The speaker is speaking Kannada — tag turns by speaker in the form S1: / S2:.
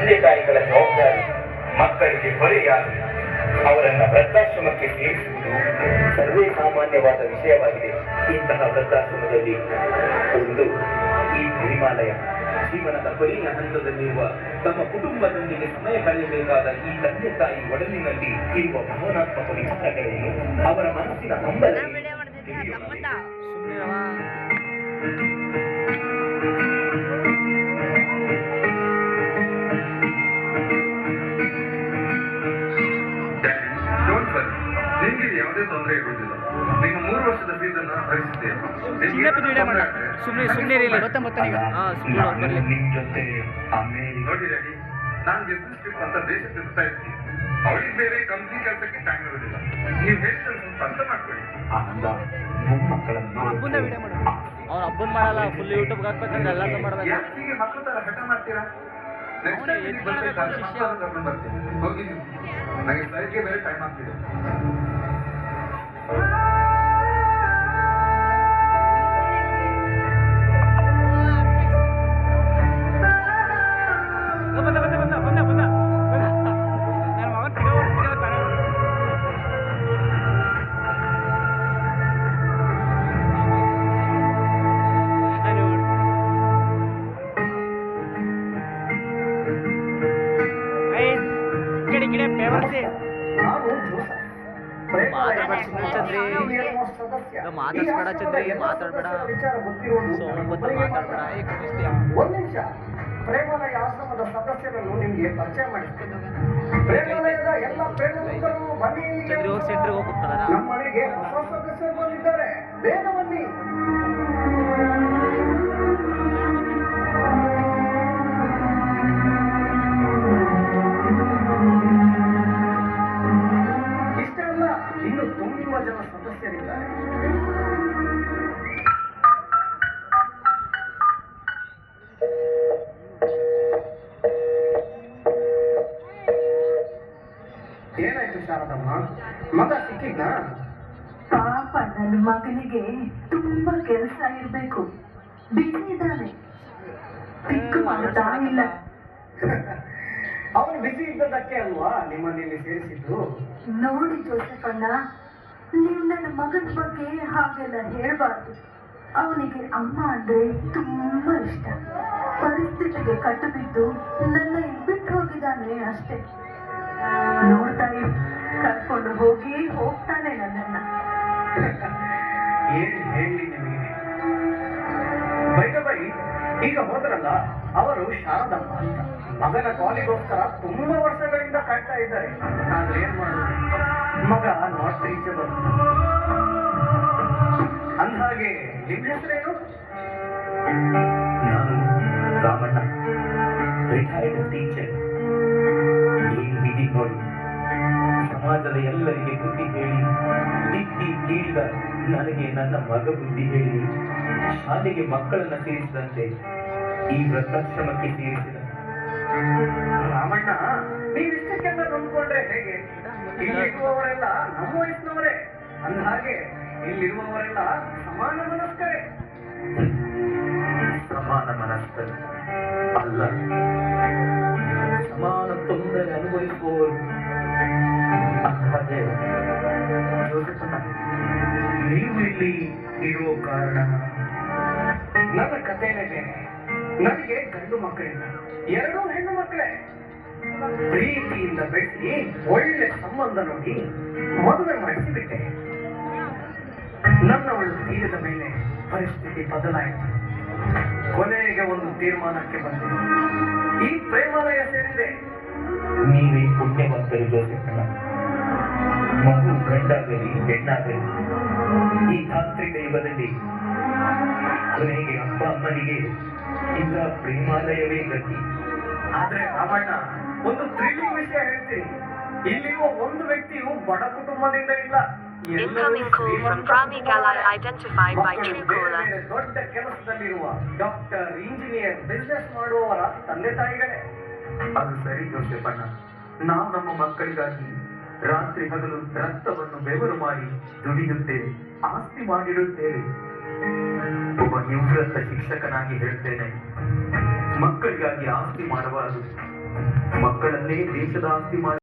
S1: ತಂದೆ ತಾಯಿಗಳ ಜವಾಬ್ದಾರಿ, ಮಕ್ಕಳಿಗೆ ಹೊರೆಯಾಗಿ ಅವರನ್ನ ವೃದ್ಧಾಶ್ರಮಕ್ಕೆ ಸೇರಿಸುವುದು ಸರ್ವೇ ಸಾಮಾನ್ಯವಾದ ವಿಷಯವಾಗಿದೆ. ಇಂತಹ ವೃದ್ಧಾಶ್ರಮದಲ್ಲಿ ಒಂದು ಈ ಹಿಮಾಲಯ ಜೀವನದ ಕೊನೆಯ ಹಂತದಲ್ಲಿರುವ ತಮ್ಮ ಕುಟುಂಬದೊಂದಿಗೆ ಸಮಯ ಕಳೆಯಬೇಕಾದ ಈ ತಂದೆ ತಾಯಿ ಒಡಲಿನಲ್ಲಿ ಇರುವ ಭಾವನಾತ್ಮಕ ವಿಚಾರಗಳೇನು, ಅವರ ಮನಸ್ಸಿನ ಹಂಬಲ
S2: ನಿಮಗೆ ಯಾವುದೇ ತೊಂದರೆ ಇರುವುದಿಲ್ಲ. ನಿಮ್ಮ 3 ವರ್ಷದ ಫೀಸನ್ನ ಭರಿಸಿದ್ದೇವೆ.
S1: ನಿಮ್ ಜೊತೆ
S2: ನೋಡಿ ಡ್ಯಾಡಿ, ನಾನು ಬಿಸ್ನೆಸ್ ಟ್ರಿಪ್ ಅಂತ ದೇಶ ತಿರುಗ್ತಾ ಇರ್ತೀನಿ. ಅವಳಿಗೆ ಬೇರೆ ಕಂಪ್ನಿ ಕೆಲಸಕ್ಕೆ ಟೈಮ್ ಇರೋದಿಲ್ಲ. ನೀವು ಹೇಳ್ತಾರೆ ಸ್ವಲ್ಪ ಅರ್ಥ ಮಾಡ್ಕೊಳ್ಳಿ.
S1: ಆನಂದ ಮೊಮ್ಮಕ್ಕಳನ್ನು
S3: ಅವ್ನ ಹಬ್ಬನ್ ಮಾಡಲ್ಲ, ಫುಲ್ ಯೂಟ್ಯೂಬ್ ಹಾಕ್ಬೇಕಂದ್ರೆ ಎಲ್ಲ ಮಾಡ್ಬೇಕು.
S2: ಯಾಕೆ ಹೀಗೆ ಮಕ್ಕಳ ತರ ಹಠ ಮಾಡ್ತೀರಾ? ನೆಕ್ಸ್ಟ್ ಟೈಮ್ ಕರ್ಕೊಂಡು ಬರ್ತೀನಿ. ಹೋಗಿ ನೀವು, ನನಗೆ ಫ್ಲೈಟ್ಗೆ ಬೇರೆ ಟೈಮ್ ಆಗ್ತಿದೆ.
S3: ಮಾತಾಡ್ಬೇಡ ಚಂದ್ರಿ, ಮಾತಾಡ್ಬೇಡ, ಮಾತಾಡ್ಬೇಡ.
S4: ಒಂದ್ ನಿಮಿಷ, ಪ್ರೇಮಾಲಯ ಆಶ್ರಮದ ಸದಸ್ಯರನ್ನು ನಿಮ್ಗೆ ಪರಿಚಯ ಮಾಡಿಸ್ತೀನಿ. ಪ್ರೇಮಾಲಯದ ಎಲ್ಲ ಪ್ರೇಮಿಕರು ಬನ್ನಿ.
S3: ಸೆಂಟ್ರಿಗೆ ಹೋಗಿ ಕೂತ್ಕೊಳ್ಳೋಣ.
S4: ನಮ್ಮ ಮನೆಗೆ ಹೊಸ ಸದಸ್ಯರು ಬಂದಿದ್ದಾರೆ, ಬೇಗ ಬನ್ನಿ. ಇಷ್ಟೆಲ್ಲ ಇನ್ನು ತುಂಬಾ ಜನ ಸದಸ್ಯರಿದ್ದಾರೆ. ಏನಾಯ್ತು ಶಾರದಮ್ಮ, ಮಗ ಸಿಕ್ಕಿದ್ನಾ?
S5: ಪಾಪ ನನ್ನ ಮಗನಿಗೆ ತುಂಬಾ ಕೆಲಸ ಇರ್ಬೇಕು, ಬಿಸಿ ಇದ್ದಾನೆ, ಪಿಕ್ ಮಾಡ್ತಾ ಇಲ್ಲ.
S4: ಅವನು ಬಿಸಿ ಇದ್ದದಕ್ಕೆ ಅಲ್ವಾ ನಿಮ್ಮನ್ನಿಲ್ಲಿ ಸೇರಿಸಿದ್ದು?
S5: ನೋಡಿ ಜೋಸೆಫಣ್ಣ, ನೀವು ನನ್ನ ಮಗನ ಬಗ್ಗೆ ಹಾಗೆಲ್ಲ ಹೇಳ್ಬಾರ್ದು. ಅವನಿಗೆ ಅಮ್ಮ ಅಂದ್ರೆ ತುಂಬಾ ಇಷ್ಟ. ಪರಿಸ್ಥಿತಿಗೆ ಕಟ್ಟು ಬಿದ್ದು ನನ್ನ ಬಿಟ್ಟು ಹೋಗಿದ್ದಾನೆ ಅಷ್ಟೇ. ನೋಡ್ತಾ ಕರ್ಕೊಂಡು ಹೋಗ್ತಾನೆ ನನ್ನನ್ನ.
S4: ಏನ್ ಹೇಳಿ ನಿಮಗೆ? ಬೈ ಈಗ ಹೋದ್ರಲ್ಲ, ಅವರು ಶಾರದಮ್ಮ ಅಂತ ಮಗನ ಕಾಲಿಗೋಸ್ಕರ ತುಂಬಾ ವರ್ಷಗಳಿಂದ ಕಾಯ್ತಾ ಇದ್ದಾರೆ. ಆದ್ರೆ ಏನ್ ಮಾಡೋದು, ಮಗ ನಾಟ್ ರೀಚಬಲ್. ಅಂದ್ಹಾಗೆ ನಿಮ್ ಹೆಸರೇನು?
S1: ನಾನು ರಾಮಣ್ಣ, ರಿಟೈರ್ಡ್ ಟೀಚರ್. ಏನ್ ವಿಧಿ ನೋಡಿ, ಸಮಾಜದ ಎಲ್ಲರಿಗೆ ಬುದ್ಧಿ ಹೇಳಿ ತಿದ್ದಿ ತೀಡಿದ ನನಗೆ ನನ್ನ ಮಗ ಬುದ್ಧಿ ಹೇಳಿ ಶಾಲೆಗೆ ಮಕ್ಕಳನ್ನ ಸೇರಿಸಿದಂತೆ ಈ ವೃದ್ಧಾಶ್ರಮಕ್ಕೆ ಸೇರಿಸಿದ.
S4: ರಾಮಣ್ಣ, ನೀವಿಷ್ಟಕ್ಕೆಲ್ಲ ನಂಬ್ಕೊಂಡ್ರೆ ಹೇಗೆ? ಇಲ್ಲಿರುವವರೆಲ್ಲ ನಮ್ಮ ವಯಸ್ಸಿನವರೇ. ಅಂದ್ಹಾಗೆ ಇಲ್ಲಿರುವವರೆಲ್ಲ ಸಮಾನ ಮನಸ್ಕರೇ.
S1: ಸಮಾನ ಮನಸ್ಕರು ಅಲ್ಲ, ಸಮಾನ ತೊಂದರೆ ಅನುಭವಿಸುವವರು. ಹಾಗೆ ಜೋಸೆಫಣ್ಣ, ನೀವು ಇಲ್ಲಿ ಇರುವ ಕಾರಣ?
S4: ನನ್ನ ಕಥೆನೇ ಬೇರೆ. ನನಗೆ ಗಂಡು ಮಕ್ಕಳಿಲ್ಲ, 2 ಹೆಣ್ಣು ಮಕ್ಕಳೇ. ಪ್ರೀತಿಯಿಂದ ಬೆಳೆಸಿ ಒಳ್ಳೆ ಸಂಬಂಧ ನೋಡಿ ಮದುವೆ ಮಾಡಿಸಿಬಿಟ್ಟೆ. ನನ್ನವಳು ತೀರಿದ ಮೇಲೆ ಪರಿಸ್ಥಿತಿ ಬದಲಾಯಿತು. ಕೊನೆಗೆ ಒಂದು ತೀರ್ಮಾನಕ್ಕೆ ಬಂದೆ, ಈ ಪ್ರೇಮಾಲಯ ಸೇರಿದೆ.
S1: ನೀವೇ ಪುಣ್ಯವಂತರು ಜೋಸೆಫಣ್ಣ. ಮಗು ಗಂಡಾಗಲಿ ಹೆಣ್ಣಾಗಲಿ ಈ ತಾಂತ್ರಿಕ ಯುಗದಲ್ಲಿ ಕೊನೆಗೆ ಅಪ್ಪ ಅಮ್ಮನಿಗೆ ಇಂಥ ಪ್ರೇಮಾಲಯವೇ ಗತಿ.
S4: ಆದ್ರೆ ರಾಮಣ್ಣ, ಒಂದು ಥ್ರಿಲ್ಲಿಂಗ್ ವಿಷಯ ಹೇಳ್ತೀನಿ. ಇಲ್ಲಿರುವ ಒಂದು ವ್ಯಕ್ತಿಯು ಬಡ ಕುಟುಂಬದಿಂದ ಇಲ್ಲ.
S6: Incoming call from Prami Galai identified by Truecaller.
S4: ದೊಡ್ಡ ಕೆಲಸದಲ್ಲಿರುವ ಡಾಕ್ಟರ್, ಇಂಜಿನಿಯರ್, ಬಿಸ್ನೆಸ್ ಮಾಡುವವರ ತಂದೆ ತಾಯಿಗಳೇ.
S1: ಅದು ಸರಿ ಜೋಸೆಫಣ್ಣ, ನಾವು ನಮ್ಮ ಮಕ್ಕಳಿಗಾಗಿ ರಾತ್ರಿ ಹಗಲು ರಕ್ತವನ್ನು ಬೆವರು ಮಾಡಿ ದುಡಿಯುತ್ತೇವೆ, ಆಸ್ತಿ ಮಾಡಿಡುತ್ತೇವೆ. ಒಬ್ಬ ನಿವೃತ್ತ ಶಿಕ್ಷಕನಾಗಿ ಹೇಳ್ತೇನೆ, ಮಕ್ಕಳಿಗಾಗಿ ಆಸ್ತಿ ಮಾಡಬಾರದು,
S4: ಮಕ್ಕಳನ್ನೇ ದೇಶದ ಆಸ್ತಿ ಮಾಡಿ